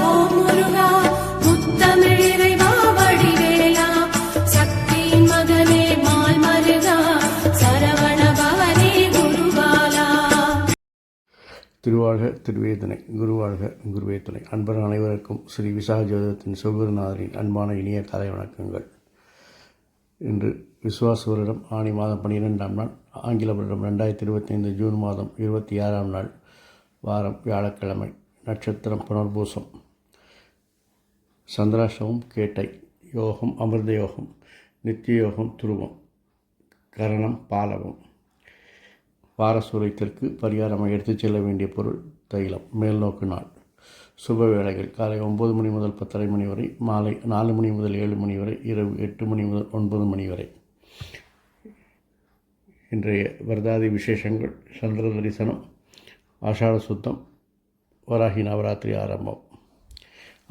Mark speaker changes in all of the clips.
Speaker 1: ஓம் முருகா முத்தமிழிறைவா வடிவேலா சக்தியின் மகனே மால் மருகா சரவண பவனே குருபாலா.
Speaker 2: திருவாழ்க திருவே துணை, குருவாழ்க குருவே துணை. அன்பர் அனைவருக்கும் ஸ்ரீ விசாக ஜோதிடத்தின் சிவகுருநாதரின் அன்பான இனிய காலை வணக்கங்கள். இன்று விசுவாச வருடம் ஆனி மாதம் 12ஆம் நாள், ஆங்கில வருடம் 2025 ஜூன் மாதம் 26ஆம் நாள், வாரம் வியாழக்கிழமை. நட்சத்திரம் புனர்பூசம். சந்திராஷ்டமம் கேட்டை. யோகம் அமிர்த யோகம். நித்திய யோகம் துருவம். கரணம் பாலவம். வாரசூரியத்திற்கு பரிகாரமாக எடுத்துச் செல்ல வேண்டிய பொருள் தைலம். மேல்நோக்கு நாள். சுப வேளைகள் காலை 9 மணி முதல் 10:30 மணி வரை, மாலை 4 மணி முதல் 7 மணி வரை, இரவு 8 மணி முதல் 9 மணி வரை. இன்றைய வரதாதி விசேஷங்கள்: சந்திர தரிசனம், ஆஷாட சுத்தம், வராகி நவராத்திரி ஆரம்பம்.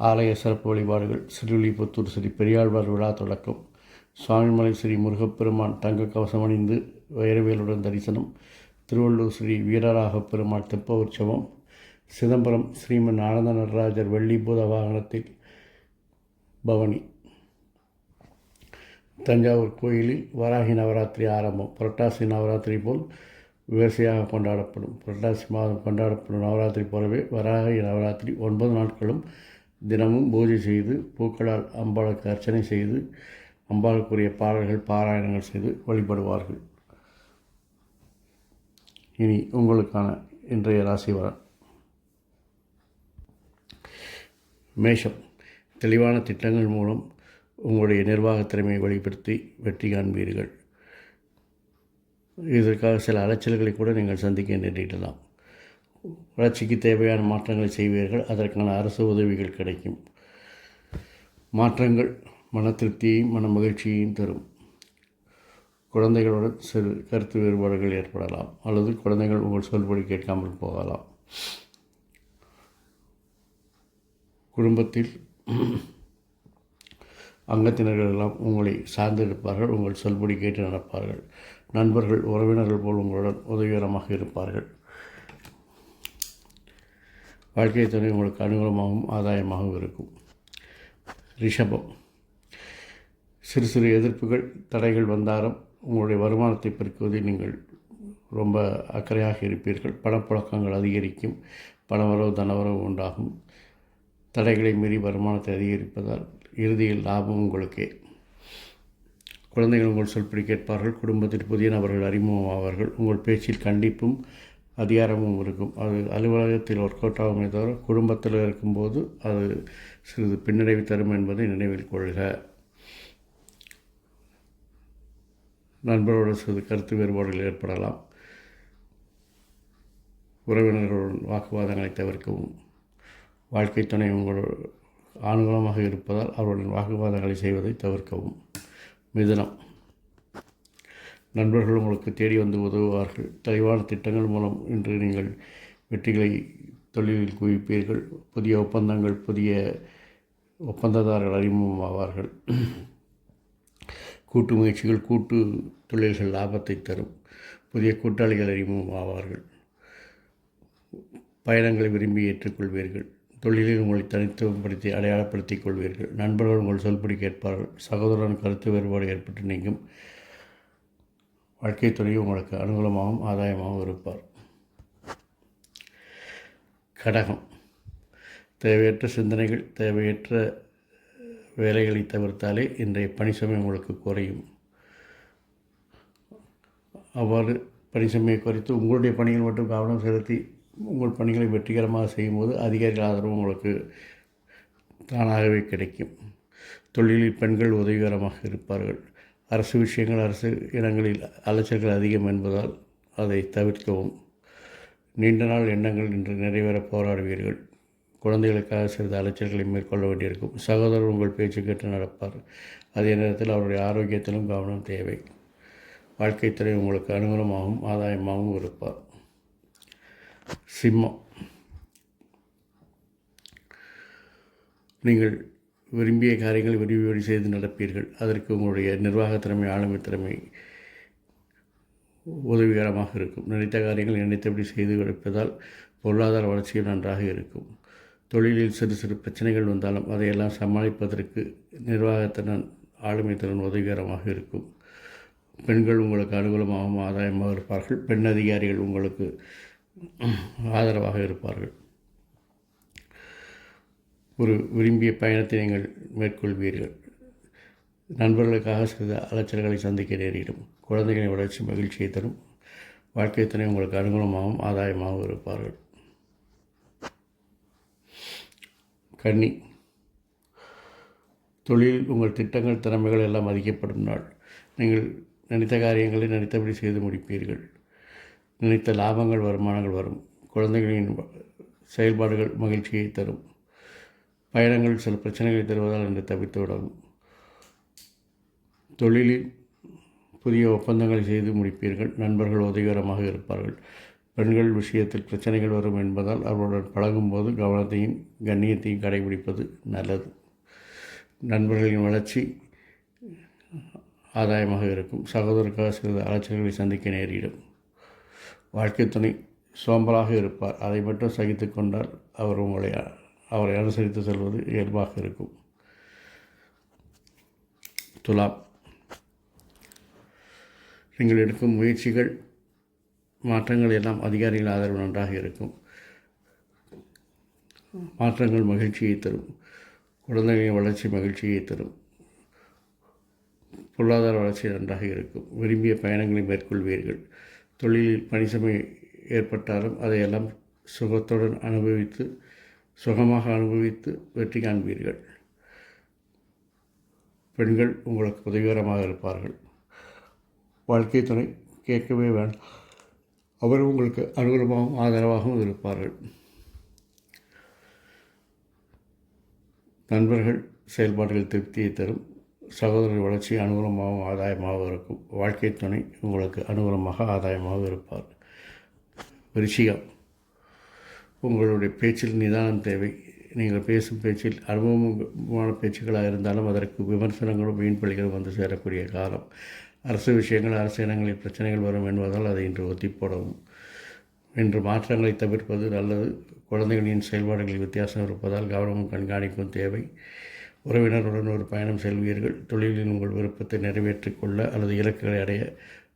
Speaker 2: ஆலய சிறப்பு வழிபாடுகள்: ஸ்ரீவில்லிபுத்தூர் ஸ்ரீ பெரியாழ்வார் விழா தொடக்கம். சுவாமிமலை ஸ்ரீ முருகப்பெருமான் தங்க கவசம் அணிந்து வைரவேலுடன் தரிசனம். திருவள்ளூர் ஸ்ரீ வீரராகப் பெருமாள் தெப்ப உற்சவம். சிதம்பரம் ஸ்ரீமன் ஆனந்த நடராஜர் வெள்ளிபூத வாகனத்தில் பவனி. தஞ்சாவூர் கோயிலில் வராகி நவராத்திரி ஆரம்பம். புரட்டாசி நவராத்திரி போல் விமர்சையாக கொண்டாடப்படும். புரட்டாசி மாதம் கொண்டாடப்படும் நவராத்திரி போலவே வராகி நவராத்திரி 9 நாட்களும் தினமும் பூஜை செய்து, பூக்களால் அம்பாளுக்கு அர்ச்சனை செய்து, அம்பாளுக்குரிய பாடல்கள் பாராயணங்கள் செய்து வழிபடுவார்கள். இனி உங்களுக்கான இன்றைய ராசி பலன். மேஷம். தெளிவான திட்டங்கள் மூலம் உங்களுடைய நிர்வாகத் திறமையை வெளிப்படுத்தி வெற்றி காண்பீர்கள். இதற்காக சில அலைச்சல்களை கூட நீங்கள் சந்திக்க நேரிடலாம். வளர்ச்சிக்கு தேவையான மாற்றங்களை செய்வீர்கள். அதற்கான அரசு உதவிகள் கிடைக்கும். மாற்றங்கள் மன திருப்தியையும் மன மகிழ்ச்சியையும் தரும். குழந்தைகளுடன் சிறு கருத்து வேறுபாடுகள் ஏற்படலாம், அல்லது குழந்தைகள் உங்கள் சொல்படி கேட்காமல் போகலாம். குடும்பத்தில் அங்கத்தினர்கள் எல்லாம் உங்களை சார்ந்திருப்பார்கள். உங்கள் சொல்படி கேட்டு நடப்பார்கள். நண்பர்கள், உறவினர்கள் போல் உங்களுடன் உதவிகரமாக இருப்பார்கள். வாழ்க்கை துணை உங்களுக்கு அனுகூலமாகவும் ஆதாயமாகவும் இருக்கும். ரிஷபம். சிறு சிறு எதிர்ப்புகள், தடைகள் வந்தாலும் உங்களுடைய வருமானத்தை பெருக்குவதில் நீங்கள் ரொம்ப அக்கறையாக இருப்பீர்கள். பணப்புழக்கங்கள் அதிகரிக்கும். பணவரவு தனவரவு உண்டாகும். தடைகளை மீறி வருமானத்தை அதிகரிப்பதால் இறுதியில் லாபம் உங்களுக்கே. குழந்தைகள் உங்கள் சொல்படி கேட்பார்கள். குடும்பத்தில் புதிய நபர்கள் அறிமுகமாவார்கள். உங்கள் பேச்சில் கண்டிப்பும் அதிகாரமும் இருக்கும். அது அலுவலகத்தில் ஒர்க் அவுட் ஆகுமே தவிர குடும்பத்தில் இருக்கும்போது அது சிறிது பின்னடைவு தரும் என்பதை நினைவில் கொள்க. நண்பரோடு சிறிது கருத்து வேறுபாடுகள் ஏற்படலாம். உறவினர்களுடன் வாக்குவாதங்களை தவிர்க்கவும். வாழ்க்கை துணை உங்கள் அனுகூலமாக இருப்பதால் அவருடன் வாக்குவாதங்களை செய்வதை தவிர்க்கவும். மிதுனம். நண்பர்கள் உங்களுக்கு தேடி வந்து உதவுவார்கள். தெளிவான திட்டங்கள் மூலம் இன்று நீங்கள் வெற்றிகளை தொழிலில் குவிப்பீர்கள். புதிய ஒப்பந்தங்கள், புதிய ஒப்பந்ததாரர்கள் அறிமுகமாவார்கள். கூட்டு முயற்சிகள், கூட்டு தொழில்கள் லாபத்தை தரும். புதிய கூட்டாளிகள் அறிமுகமாவார்கள். பயணங்களை விரும்பி ஏற்றுக்கொள்வீர்கள். தொழிலில் உங்களை தனித்துவப்படுத்தி அடையாளப்படுத்திக் கொள்வீர்கள். நண்பர்கள் உங்கள் சொல்படி கேட்பார்கள். சகோதரன் கருத்து வேறுபாடு ஏற்பட்டு நீங்கும். வாழ்க்கை துணை உங்களுக்கு அனுகூலமாகவும் ஆதாயமாகவும் இருப்பார். கடகம். தேவையற்ற சிந்தனைகள், தேவையற்ற வேலைகளை தவிர்த்தாலே இன்றைய பணி சுமை உங்களுக்கு குறையும். அவ்வாறு பணி சுமையை குறைத்து உங்களுடைய பணிகள் மட்டும் கவனம் செலுத்தி உங்கள் பணிகளை வெற்றிகரமாக செய்யும்போது அதிகாரிகள் ஆதரவு உங்களுக்கு தானாகவே கிடைக்கும். தொழிலில் பெண்கள் உதவிகரமாக இருப்பார்கள். அரசு விஷயங்கள், அரசு இடங்களில் அலைச்சல்கள் அதிகம் என்பதால் அதை தவிர்க்கவும். நீண்ட நாள் எண்ணங்கள் இன்று நிறைவேற போராடுவீர்கள். குழந்தைகளுக்காக சிறிது அலைச்சல்களை மேற்கொள்ள வேண்டியிருக்கும். சகோதரர் உங்கள் பேச்சு கேட்டு நடப்பார். அதே நேரத்தில் அவருடைய ஆரோக்கியத்திலும் கவனம் தேவை. வாழ்க்கை துணை உங்களுக்கு அனுகூலமாகவும் ஆதாயமாகவும் இருப்பார். சிம்மம். நீங்கள் விரும்பிய காரியங்கள் விரும்பி செய்து நடப்பீர்கள். அதற்கு உங்களுடைய நிர்வாக திறமை, ஆளுமை திறமை உதவிகரமாக இருக்கும். நினைத்த காரியங்கள் நினைத்தபடி செய்து கொடுப்பதால் பொருளாதார வளர்ச்சியும் நன்றாக இருக்கும். தொழிலில் சிறு சிறு பிரச்சனைகள் வந்தாலும் அதையெல்லாம் சமாளிப்பதற்கு நிர்வாகத்திறன் ஆளுமை திறன் உதவிகரமாக இருக்கும். பெண்கள் உங்களுக்கு அனுகூலமாகவும் ஆதாயமாக இருப்பார்கள். பெண் அதிகாரிகள் உங்களுக்கு ஆதரவாக இருப்பார்கள். ஒரு விரும்பிய பயணத்தை நீங்கள் மேற்கொள்வீர்கள். நண்பர்களுக்காக சில அலைச்சல்களை சந்திக்க நேரிடும். குழந்தைகளின் வளர்ச்சி மகிழ்ச்சியை தரும். வாழ்க்கை துணை உங்களுக்கு அனுகூலமாகவும் ஆதாயமாகவும் இருப்பார்கள். கன்னி, தொழிலில் உங்கள் திட்டங்கள் திறமைகள் எல்லாம் மதிக்கப்படும் நாள். நீங்கள் நினைத்த காரியங்களை நினைத்தபடி செய்து முடிப்பீர்கள். நினைத்த லாபங்கள் வருமானங்கள் வரும். குழந்தைகளின் செயல்பாடுகள் மகிழ்ச்சியை தரும். பயணங்கள் சில பிரச்சனைகளை தருவதால் என்று தவிர்த்து விடவும். தொழிலில் புதிய ஒப்பந்தங்களை செய்து முடிப்பீர்கள். நண்பர்கள் உதவிகரமாக இருப்பார்கள். பெண்கள் விஷயத்தில் பிரச்சனைகள் வரும் என்பதால் அவர்களுடன் பழகும்போது கவனத்தையும் கண்ணியத்தையும் கடைபிடிப்பது நல்லது. நண்பர்களின் வளர்ச்சி ஆதாயமாக இருக்கும். சகோதரருக்காக சிறிது அலைச்சல்களை சந்திக்க நேரிடும். வாழ்க்கை துணை சோம்பலாக இருப்பார். அதை மட்டும் சகித்து கொண்டால் அவரை அனுசரித்து செல்வது இயல்பாக இருக்கும். துலாம், நீங்கள் எடுக்கும் முயற்சிகள் மாற்றங்கள் எல்லாம் அதிகாரிகள் ஆதரவு நன்றாக இருக்கும். மாற்றங்கள் மகிழ்ச்சியை தரும். குழந்தைகளின் வளர்ச்சி மகிழ்ச்சியை தரும். பொருளாதார வளர்ச்சி நன்றாக இருக்கும். விரும்பிய பயணங்களை மேற்கொள்வீர்கள். தொழிலில் பணி சுமை ஏற்பட்டாலும் அதையெல்லாம் சுகமாக அனுபவித்து வெற்றி காண்பீர்கள். பெண்கள் உங்களுக்கு உதவிகரமாக இருப்பார்கள். வாழ்க்கை துணை கேட்கவே வேண்டாம், அவர் உங்களுக்கு அனுகூலமாகவும் ஆதரவாகவும் இருப்பார்கள். நண்பர்கள் செயல்பாடுகள் திருப்தியை தரும். சகோதரர் வளர்ச்சி அனுகூலமாகவும் ஆதாயமாக இருக்கும். வாழ்க்கை துணை உங்களுக்கு அனுகூலமாக ஆதாயமாக இருப்பார். விருச்சிகம், உங்களுடைய பேச்சில் நிதானம் தேவை. நீங்கள் பேசும் பேச்சில் அனுபவமான பேச்சுக்களாக இருந்தாலும் அதற்கு விமர்சனங்களும் வீண்பலிகளும் வந்து சேரக்கூடிய காலம். அரசு விஷயங்கள் அரசு இனங்களில் பிரச்சனைகள் வரும் என்பதால் அதை இன்று ஒத்தி போடவும். இன்று மாற்றங்களை தவிர்ப்பது நல்லது. குழந்தைகளின் செயல்பாடுகளில் வித்தியாசம் இருப்பதால் கவனமும் கண்காணிப்பும் தேவை. உறவினருடன் ஒரு பயணம் செல்வீர்கள். தொழிலில் உங்கள் விருப்பத்தை நிறைவேற்றிக் கொள்ள அல்லது இலக்குகளை அடைய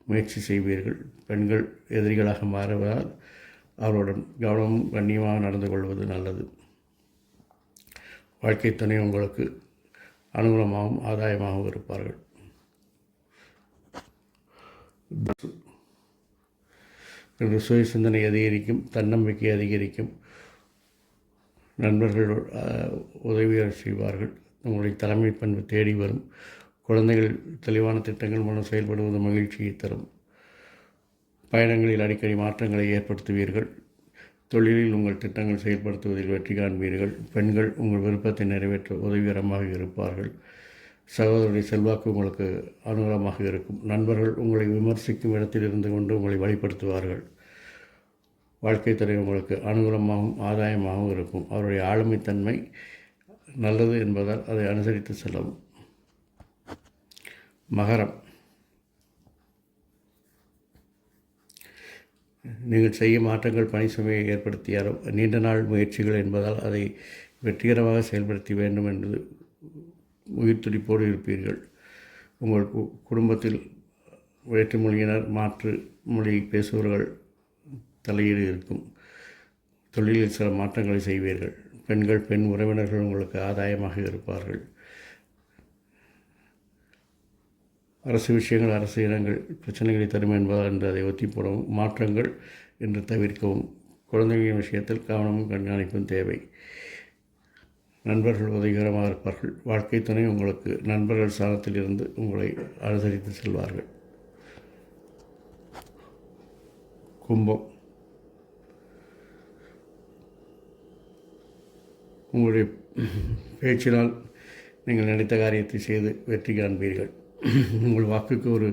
Speaker 2: முயற்சி செய்வீர்கள். பெண்கள் எதிரிகளாக மாறுவதால் அவருடன் கவனமும் கண்ணியமாக நடந்து கொள்வது நல்லது. வாழ்க்கை துணை உங்களுக்கு அனுகூலமாகவும் ஆதாயமாகவும் இருப்பார்கள். இன்று சுய சிந்தனை அதிகரிக்கும். தன்னம்பிக்கை அதிகரிக்கும். நண்பர்கள் உதவியாக செய்வார்கள். உங்களுடைய தலைமை பண்பு தேடி வரும். குழந்தைகள் தெளிவான திட்டங்கள் மூலம் செயல்படுவது மகிழ்ச்சியை தரும். பயணங்களில் அடிக்கடி மாற்றங்களை ஏற்படுத்துவீர்கள். தொழிலில் உங்கள் திட்டங்கள் செயல்படுத்துவதில் வெற்றி காண்பீர்கள். பெண்கள் உங்கள் விருப்பத்தை நிறைவேற்ற உதவிகரமாக இருப்பார்கள். சகோதரருடைய செல்வாக்கு உங்களுக்கு அனுகூலமாக இருக்கும். நண்பர்கள் உங்களை விமர்சிக்கும் இடத்தில் இருந்து கொண்டு உங்களை வழிப்படுத்துவார்கள். வாழ்க்கை துறை உங்களுக்கு அனுகூலமாகவும் ஆதாயமாகவும் இருக்கும். அவருடைய ஆளுமைத்தன்மை நல்லது என்பதால் அதை அனுசரித்து செல்லவும். மகரம், நீங்கள் செய்யும் மாற்றங்கள் பணி சுமையை ஏற்படுத்தியாலும் நீண்ட நாள் முயற்சிகள் என்பதால் அதை வெற்றிகரமாக செயல்படுத்தி வேண்டும் என்று உயிர் துடிப்போடு இருப்பீர்கள். உங்கள் குடும்பத்தில் வேற்று மொழியினர் மாற்று மொழி பேசுபவர்கள் தலையீடு இருக்கும். தொழிலில் சில மாற்றங்களை செய்வீர்கள். பெண் உறவினர்கள் உங்களுக்கு ஆதாயமாக இருப்பார்கள். அரசு விஷயங்கள் அரசு இனங்கள் பிரச்சனைகளை தரும் என்பதால் என்று அதை ஒத்தி போடவும். மாற்றங்கள் என்று தவிர்க்கவும். குழந்தைகளின் விஷயத்தில் கவனமும் கண்காணிப்பும் தேவை. நண்பர்கள் உதவிகரமாக இருப்பார்கள். வாழ்க்கை துணை உங்களுக்கு நண்பர்கள் ஸ்தானத்தில் இருந்து உங்களை அனுசரித்து செல்வார்கள். கும்பம், உங்களுடைய பேச்சினால் நீங்கள் நினைத்த காரியத்தை செய்து வெற்றி காண்பீர்கள். உங்கள் வாக்குக்கு ஒரு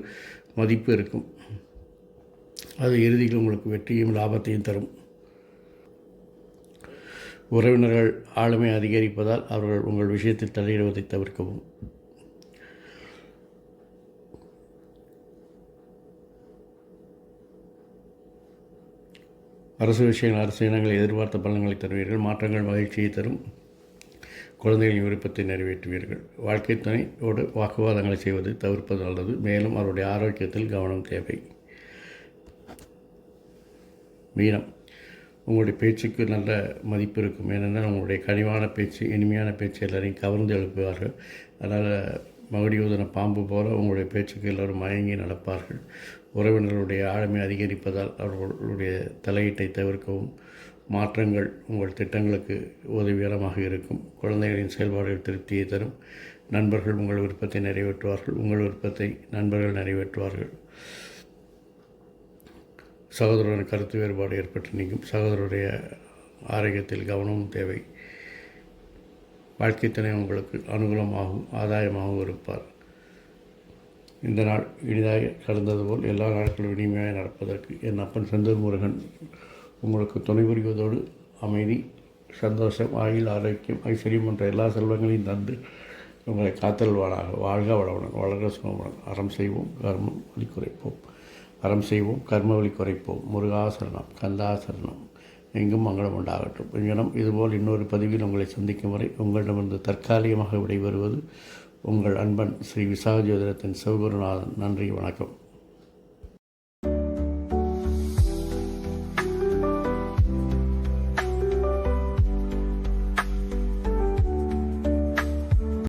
Speaker 2: மதிப்பு இருக்கும். அது இறுதியில் உங்களுக்கு வெற்றியும் லாபத்தையும் தரும். உறவினர்கள் ஆளுமை அதிகரிப்பதால் அவர்கள் உங்கள் விஷயத்தில் தலையிடுவதை தவிர்க்கவும். அரசு விஷயங்கள் அரசு இனங்களை எதிர்பார்த்த பலன்களை தருவீர்கள். மாற்றங்கள் மகிழ்ச்சியை தரும். குழந்தைகளின் விருப்பத்தை நிறைவேற்றுவீர்கள். வாழ்க்கை துணையோடு வாக்குவாதங்களை செய்வது தவிர்ப்பது நல்லது. மேலும் அவருடைய ஆரோக்கியத்தில் கவனம் தேவை. மீனம், உங்களுடைய பேச்சுக்கு நல்ல மதிப்பு இருக்கும். ஏனென்றால் உங்களுடைய கனிவான பேச்சு, இனிமையான பேச்சு எல்லாரையும் கவர்ந்து எழுப்புவார்கள். அதனால் மகுடி ஊதின பாம்பு போல உங்களுடைய பேச்சுக்கு எல்லோரும் மயங்கி நடப்பார்கள். உறவினர்களுடைய ஆளுமை அதிகரிப்பதால் அவர்களுடைய தலையீட்டை தவிர்க்கவும். மாற்றங்கள் உங்கள் திட்டங்களுக்கு உதவிகரமாக இருக்கும். குழந்தைகளின் செயல்பாடுகள் திருப்தியை தரும். நண்பர்கள் உங்கள் விருப்பத்தை நிறைவேற்றுவார்கள். உங்கள் விருப்பத்தை நண்பர்கள் நிறைவேற்றுவார்கள். சகோதரன் கருத்து வேறுபாடு ஏற்பட்டு நீங்கும். சகோதரருடைய ஆரோக்கியத்தில் கவனமும் தேவை. வாழ்க்கை துணை உங்களுக்கு அனுகூலமாகவும் ஆதாயமாகவும் இருப்பார். இந்த நாள் இனிதாக கடந்தது போல் எல்லா நாட்களும் இனிமையாக நடப்பதற்கு என் அப்பன் செந்தூர் முருகன் உங்களுக்கு துணை புரிவதோடு அமைதி, சந்தோஷம், ஆயுள், ஆரோக்கியம், ஐஸ்வர்யம் என்ற எல்லா செல்வங்களையும் தந்து உங்களை காத்தல்வானாக. வாழ்க வளமுடன், வளர்க சுகமுடன். அறம் செய்வோம், கர்மம் வழி குறைப்போம். அறம் செய்வோம், கர்ம வழி குறைப்போம். முருகாசரணம், கந்தாசரணம். எங்கும் மங்களம் உண்டாகட்டும். இங்கனம் இதுபோல் இன்னொரு பதிவில் உங்களை சந்திக்கும் வரை உங்களிடமிருந்து தற்காலிகமாக விடைபெறுவது உங்கள் அன்பன் ஸ்ரீ விசாக ஜோதிடத்தின் சிவகுருநாதன். நன்றி, வணக்கம்.